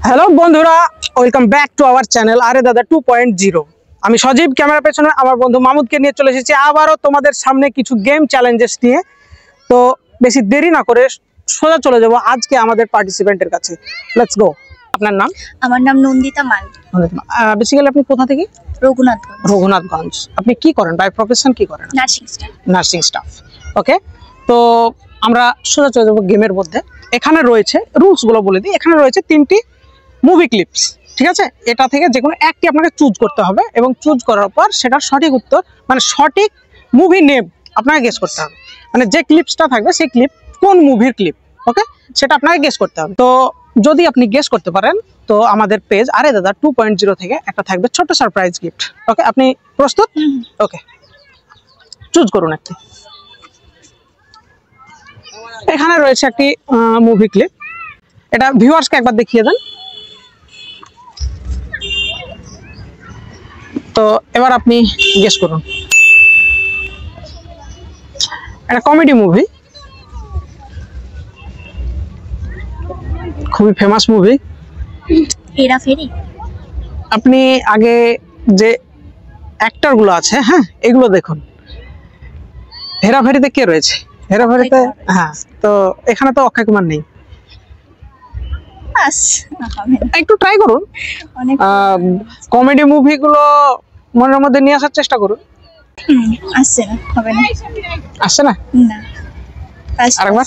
Hello বন্ধুরা, welcome back to our channel আরে দাদা 2.0। আমি সজীব, ক্যামেরা পেছনে আমার বন্ধু মামুদকে নিয়ে চলে এসেছি আবারও তোমাদের সামনে কিছু গেম চ্যালেঞ্জেস নিয়ে। তো বেশি দেরি না করে সোজা চলে যাব আজকে আমাদের পার্টিসিপেন্টের কাছে। Let's go. আপনার নাম? আমার নাম নন্দিতা মাল। বেসিক্যালি আপনি কোথা থেকে? রঘুনাথগঞ্জ। রঘুনাথগঞ্জ। আপনি কি করেন, বাই প্রফেশন কি করেন? Nursing staff. Nursing staff. Okay, তো আমরা সোজা চলে যাবো গেমের মধ্যে। এখানে রয়েছে রুলসগুলো বলে দিই। এখানে রয়েছে 3টি মুভি ক্লিপস, ঠিক আছে? এটা থেকে যে কোনো একটি আপনাকে চুজ করতে হবে এবং চুজ করার পর সেটার সঠিক উত্তর, মানে সঠিক মুভি নেম আপনাকে গেস করতে হবে। মানে যে ক্লিপসটা থাকবে সেই ক্লিপ কোন মুভির ক্লিপ, ওকে, সেটা আপনাকে গেস করতে হবে। তো যদি আপনি গেস করতে পারেন তো আমাদের পেজ আরে দাদা 2.0 থেকে একটা থাকবে ছোট সারপ্রাইজ গিফট। ওকে, আপনি প্রস্তুত? ওকে, চুজ করুন একটি। এখানে রয়েছে একটি মুভি ক্লিপ, এটা ভিউয়ার্সকে একবার দেখিয়ে দেন। তো এবার আপনি গেস করুন। এটা কমেডি মুভি, খুবই ফেমাস মুভি। হেরাফেরি। আপনি আগে যে অ্যাক্টর গুলো আছে, হ্যাঁ, এগুলো দেখুন। হেরাফেরিতে কে রয়েছে? হেরাফেরিতে, হ্যাঁ, তো এখানে তো অক্ষয় কুমার নেই। একটু ট্রাই করুন, কমেডি মুভিগুলো মনের মধ্যে নিয়ে আসার চেষ্টা করুন। আসছে না, হবে না। আসছে না? না। আরেকবার।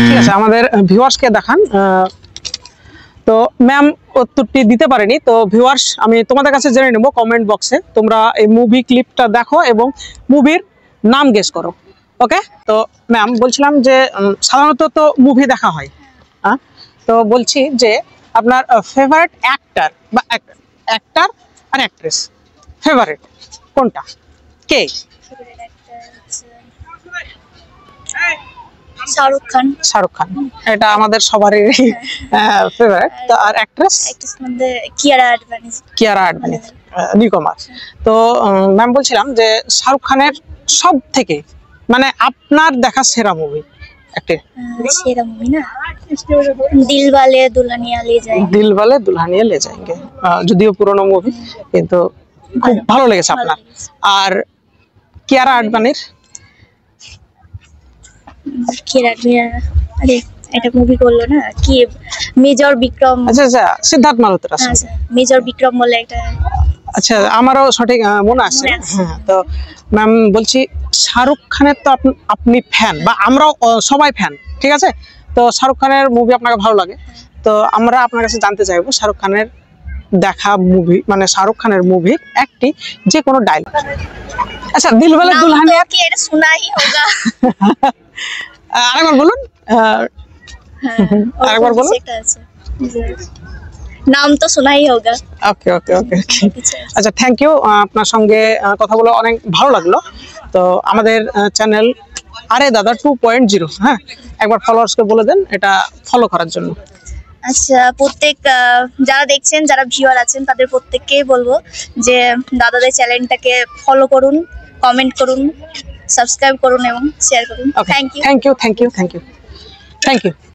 ঠিক আছে, আমাদের ভিউয়ার্সকে দেখান। তো ম্যাম উত্তরটি দিতে পারেনি। তো ভিউয়ার্স, আমি তোমাদের কাছে জেনে নেব কমেন্ট বক্সে তোমরা এই মুভি ক্লিপটা দেখো এবং মুভির নাম গেস করো। ওকে, তো ম্যাম বলছিলাম যে সাধারণত তো মুভি দেখা হয়, হ্যাঁ, তো বলছি যে আপনার ফেভারিট অ্যাক্টর বা অ্যাক্টর আর অ্যাক্ট্রেস ফেভারিট কোনটা, কে? শাহরুখ খান। শাহরুখ খান, এটা আমাদের সবারই ফেভারিট। তো আর অ্যাক্ট্রেস? মধ্যে কিয়ারা আডবাণী। কিয়ারা আডবাণী, নিউকমার। তো ম্যাম বলছিলাম যে শাহরুখ খানের সব থেকে মানে আপনার দেখা সেরা মুভি একটা? সেরা মুভি না, দিলওয়ালে দুলহানিয়া লে যায়েঙ্গে। দিলওয়ালে দুলহানিয়া লে যায়েঙ্গে, যদিও পুরনো মুভি কিন্তু খুব ভালো লেগেছে আপনার। আর কিয়ারা আডবাণীর? আরে একটা মুভি করলো না, কি মেজর বিক্রম। আচ্ছা আচ্ছা, সিদ্ধার্থ মালহোত্রা। মেজর বিক্রম বলে একটা। আচ্ছা, আমারও সঠিক মনে আসছে। হ্যাঁ, তো ম্যাম বলছি শাহরুখ খানের তো আপনি ফ্যান, বা আমরাও সবাই ফ্যান, ঠিক আছে? তো শাহরুখ খানের মুভি আপনাকে ভালো লাগে, তো আমরা আপনার কাছে জানতে চাইবো শাহরুখ খানের দেখা মুভি, মানে শাহরুখ খানের মুভি একটি যে কোনো ডায়লগ। আচ্ছা, দিলওয়ালে দুলহানিয়া কি এটা শোনা হি হোগা। আরেকবার বলুন, আরেকবার বলুন। নাম তো শোনা হি হোগা। ওকে ওকে ওকে, আচ্ছা, থ্যাংক ইউ। আপনার সঙ্গে কথা বলে অনেক ভালো লাগলো। তো আমাদের চ্যানেল আরে দাদা 2.0, হ্যাঁ, একবার ফলোয়ার্সকে বলে দেন এটা ফলো করার জন্য। আচ্ছা, প্রত্যেক যারা দেখছেন, যারা ভিউয়ার আছেন, তাদের প্রত্যেককেই বলবো যে দাদাদের চ্যানেলটাকে ফলো করুন, কমেন্ট করুন, সাবস্ক্রাইব করুন এবং শেয়ার করুন। Thank you. Thank you thank you thank you thank you.